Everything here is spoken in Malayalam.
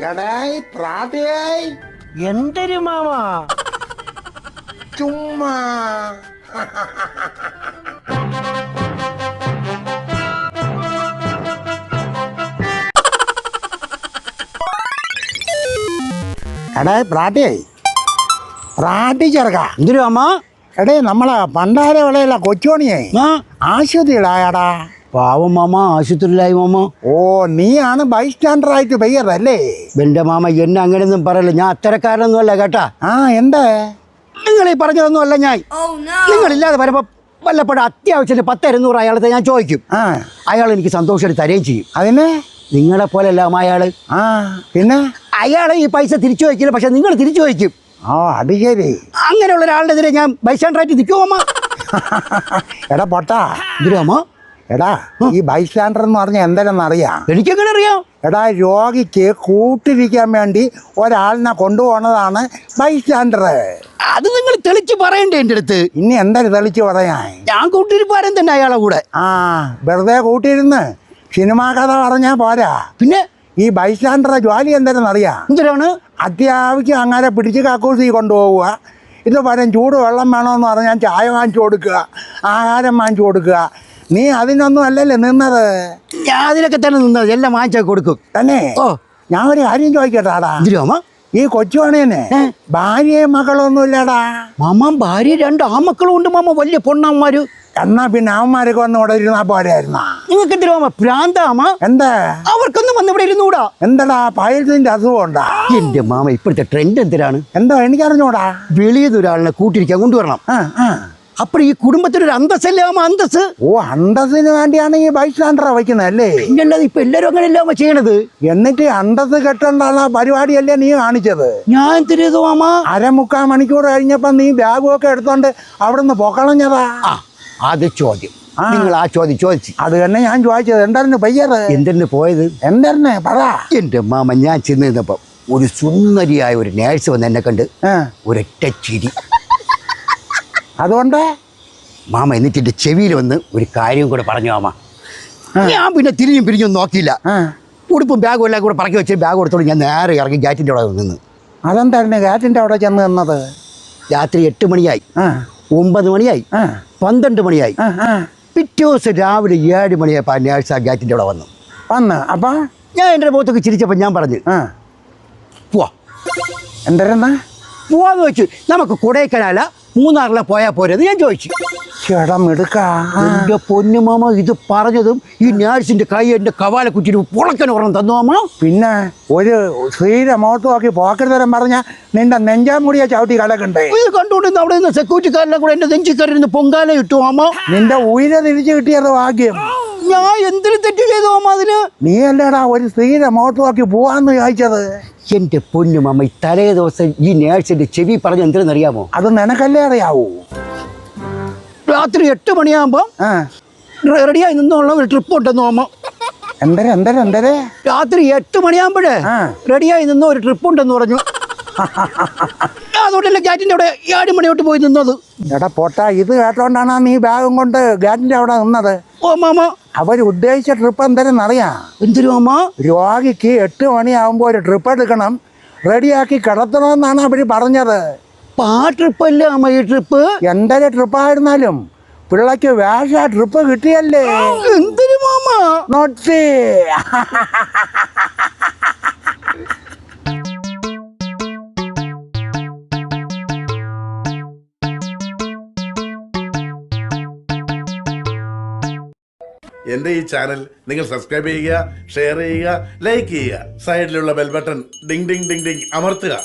എടായി പ്രാതയായി എന്തൊരു മാമ ചുമ്മാ എടായി പ്രാട്ടിയായി പ്രാട്ടി ചെറുക്ക എന്തൊരു മാമ എടേ നമ്മളെ പണ്ടാര വിളയില്ല കൊച്ചുമണിയായി ആശുപത്രിയിലായടാ. പാവം മാമ ആശുപത്രിയിലായി മാമ. ഓ നീയാണ് ബൈസ്റ്റാൻഡർ ആയിട്ട് പെയ്യറല്ലേ? എന്റെ മാമ എന്നെ അങ്ങനെയൊന്നും പറയല്ല, ഞാൻ അത്തരക്കാരനൊന്നും അല്ല കേട്ടാ. എന്താ നിങ്ങൾ ഈ പറഞ്ഞതൊന്നും അല്ല ഞാൻ. നിങ്ങളില്ലാതെ വരുമ്പോ വല്ലപ്പോഴും അത്യാവശ്യത്തിന് 10-200 അയാളത്തെ ഞാൻ ചോദിക്കും. അയാൾ എനിക്ക് സന്തോഷമായിട്ട് തരുകയും ചെയ്യും. അതിന് നിങ്ങളെ പോലെ അല്ല അയാള്. പിന്നെ അയാൾ ഈ പൈസ തിരിച്ചു വയ്ക്കില്ല, പക്ഷെ നിങ്ങൾ തിരിച്ചു വയ്ക്കും. അത് ശരി. അങ്ങനെയുള്ള ഒരാളുടെ എതിരെ ഞാൻ ബൈസ്റ്റാൻഡറായിട്ട് നിൽക്കുമോ അമ്മ? എടാ പൊട്ടാ ഇതിരമ്മ, എടാ ഈ ബൈസ്റ്റാൻഡർ എന്ന് പറഞ്ഞാൽ എന്തെന്നറിയാം? എനിക്കെങ്ങനെ അറിയാം? എടാ രോഗിക്ക് കൂട്ടിരിക്കാൻ വേണ്ടി ഒരാളിനെ കൊണ്ടുപോകുന്നതാണ് ബൈസ്റ്റാൻഡർ. അത് നിങ്ങൾ തെളിച്ച് പറയണ്ടേ എൻ്റെ അടുത്ത്? ഇനി എന്തായാലും തെളിച്ച് പറയാൻ? ഞാൻ കൂട്ടിരിപ്പാരൻ തന്നെ അയാളെ കൂടെ. വെറുതെ കൂട്ടിയിരുന്ന് സിനിമാ കഥ പറഞ്ഞാൽ പോരാ. പിന്നെ ഈ ബൈസ്റ്റാൻഡറുടെ ജോലി എന്തെന്നറിയാം? എന്തിനാണ്? അത്യാവശ്യം അങ്ങനെ പിടിച്ച് കക്കൂസി കൊണ്ടുപോവുക, ഇത് പരം ചൂട് വെള്ളം വേണമെന്ന് പറഞ്ഞാൽ ചായ വാങ്ങിച്ചു കൊടുക്കുക, ആഹാരം വാങ്ങിച്ചു കൊടുക്കുക. നീ അതിനൊന്നും അല്ലല്ലേ നിന്നത്? ഞാൻ അതിലൊക്കെ തന്നെ നിന്നത്, എല്ലാം വാങ്ങിച്ചാൽ കൊടുക്കും തന്നെ. ഓ, ഞാൻ ഒരു കാര്യം ചോദിക്കട്ടാടാ, എന്തിനാ? ഈ കൊച്ചുവണേനെ ഭാര്യയും മക്കളൊന്നും ഇല്ലടാ? മാമ ഭാര്യ 2 ആമക്കളും ഉണ്ട് മാമ, വലിയ പൊണ്ണന്മാര്. എന്നാ പിന്നെ അവന്മാരൊക്കെ വന്ന് ഇവിടെ ഇരുന്നാ പോരായിരുന്ന? നിങ്ങൾക്ക് എന്തിനാ മാമ പ്രാന്താമ? എന്താ അവർക്കൊന്നും വന്ന് ഇവിടെ ഇരുന്നൂടാ? എന്താടാ പൈൽസിന്റെ അസുഖം ഉണ്ടാ? എന്റെ മാമ ഇപ്പോഴത്തെ ട്രെൻഡ് എന്തിനാണ്? എന്താ എനിക്കറിഞ്ഞൂടാ. വെളിയിൽ ഒരാളിനെ കൂട്ടിരിക്കാൻ കൊണ്ടുവരണം. അപ്പോൾ ഈ കുടുംബത്തിനൊരു അന്തസ്സല്ലേ മാമ, അന്തസ്. ഓ, അന്തസ്സിന് വേണ്ടിയാണ് ഈ ബൈസ്റ്റാൻഡറെ വയ്ക്കുന്നതല്ലേ? പിന്നല്ലാതെ ഇപ്പൊ എല്ലാരും അങ്ങനെയല്ല ചെയ്യണത്. എന്നിട്ട് അന്തസ് കെട്ടേണ്ടുള്ള പരിപാടിയല്ലേ നീ കാണിച്ചത്? ഞാൻ തിരിയത് മാമ. 3/4 മണിക്കൂർ കഴിഞ്ഞപ്പോ നീ ബാഗും ഒക്കെ എടുത്തോണ്ട് അവിടുന്ന് പൊക്കളഞ്ഞതാ. അത് ചോദ്യം നിങ്ങൾ ആ ചോദ്യം ചോദിച്ചു. അത് തന്നെ ഞാൻ ചോദിച്ചത്. എന്തായിരുന്നു പയ്യത്? എന്തിനു പോയത്? എന്തായിരുന്നു പറ. എന്റെ മാമ ഞാൻ ചെന്ന് നിന്നപ്പം ഒരു സുന്ദരിയായ ഒരു നേഴ്സ് വന്ന് എന്നെ കണ്ട് ഒരൊറ്റ ചിരി. അതുകൊണ്ട് മാമ എന്നിട്ട് എന്റെ ചെവിയിൽ വന്ന് ഒരു കാര്യം കൂടെ പറഞ്ഞു മാമ. ഞാൻ പിന്നെ തിരിഞ്ഞും പിരിഞ്ഞും നോക്കിയില്ല. ഉടുപ്പും ബാഗും എല്ലാം കൂടെ പറക്കി വെച്ച് ബാഗ് കൊടുത്തോണ്ട് ഞാൻ നേരെ ഇറങ്ങി ഗാറ്റിൻ്റെ അവിടെ നിന്ന്. അതെന്തായിരുന്നു ഗാറ്റിൻ്റെ അവിടെ ചെന്ന് നിന്നത്? രാത്രി 8 മണിയായി, 9 മണിയായി, 12 മണിയായി. പിറ്റേ ദിവസം രാവിലെ 7 മണിയായപ്പോൾ ആ നേഴ്സ് ആ ഗാറ്റിൻ്റെ അവിടെ വന്നു. അപ്പൊ ഞാൻ എൻ്റെ മുഖത്തൊക്കെ ചിരിച്ചപ്പോൾ ഞാൻ പറഞ്ഞു പോവാ. എന്തായിരുന്ന പോവാന്ന് ചോദിച്ചു. നമുക്ക് കൊടൈക്കനാല മൂന്നാറിലെ പോയാൽ പോരെന്ന് ഞാൻ ചോദിച്ചു. എന്റെ പൊന്നു മാമ, ഇത് പറഞ്ഞതും ഈ നേഴ്സിന്റെ കൈ എന്റെ കവാല കുറ്റിട്ട് പുളക്കൻ ഓർമ്മ തന്നു മാമ. പിന്നെ ഒരു സ്ത്രീയുടെ മുഖത്ത് നോക്കി പോക്കരുതരം പറഞ്ഞ നിന്റെ നെഞ്ചാമുടിയെ ചവിട്ടി കളക്കണ്ടേ? ഇത് കണ്ടുകൊണ്ട് അവിടെ നിന്ന് സെക്യൂരിറ്റിക്കാരനെ കൂടെ എന്റെ നെഞ്ചിക്കറിന്ന് പൊങ്കാല ഇട്ടു മാമ. നിന്റെ ഉയരെ തിരിച്ചു കിട്ടിയത് ഭാഗ്യം. ഞാൻ എന്തിനു തെറ്റ് ചെയ്തു മാമ? അതിന് നീ അല്ലേടാ ഒരു സ്ത്രീയുടെ മുഖത്ത് നോക്കി പോവാന്ന് ചോദിച്ചത്? എന്റെ പൊന്നു മാമ, ഈ തലേ ദിവസം ഈ നേഴ്സിന്റെ ചെവി പറഞ്ഞ എന്തിനെന്നറിയാമോ? അത് നിനക്കല്ലേ അറിയാവൂ. രാത്രി 8 മണിയാകുമ്പോ റെഡിയായി നിന്നുള്ള ഒരു ട്രിപ്പ് ഉണ്ടെന്ന് മാമ. എന്തരെ രാത്രി 8 മണിയാകുമ്പോഴേ റെഡിയായി നിന്ന ഒരു ട്രിപ്പ് ഉണ്ടെന്ന് പറഞ്ഞു. അതുകൊണ്ടല്ലേ ഗാറ്റിന്റെ അവിടെ 7 മണിയോട്ട് പോയി നിന്നത്. എടാ പോട്ടാ, ഇത് കേട്ടോണ്ടാണ് നീ ബാഗും കൊണ്ട് ഗാറ്റിന്റെ അവിടെ നിന്നത്? ഓ മാമ, അവർ ഉദ്ദേശിച്ച ട്രിപ്പ് എന്തെന്നറിയാം? എന്തൊരു മാമ? രോഗിക്ക് 8 മണിയാകുമ്പോൾ ഒരു ട്രിപ്പ് എടുക്കണം, റെഡിയാക്കി കിടത്തണമെന്നാണ് അവർ പറഞ്ഞത്. ആ ട്രിപ്പല്ലേ അമ്മ ഈ ട്രിപ്പ്? എന്തൊരു ട്രിപ്പായിരുന്നാലും പിള്ളക്ക് വേഷ ട്രിപ്പ് കിട്ടിയല്ലേ? എന്തൊരു മാമ നോട്ടി. എൻ്റെ ഈ ചാനൽ നിങ്ങൾ സബ്സ്ക്രൈബ് ചെയ്യുക, ഷെയർ ചെയ്യുക, ലൈക്ക് ചെയ്യുക. സൈഡിലുള്ള bell button Ding Ding Ding Ding അമർത്തുക.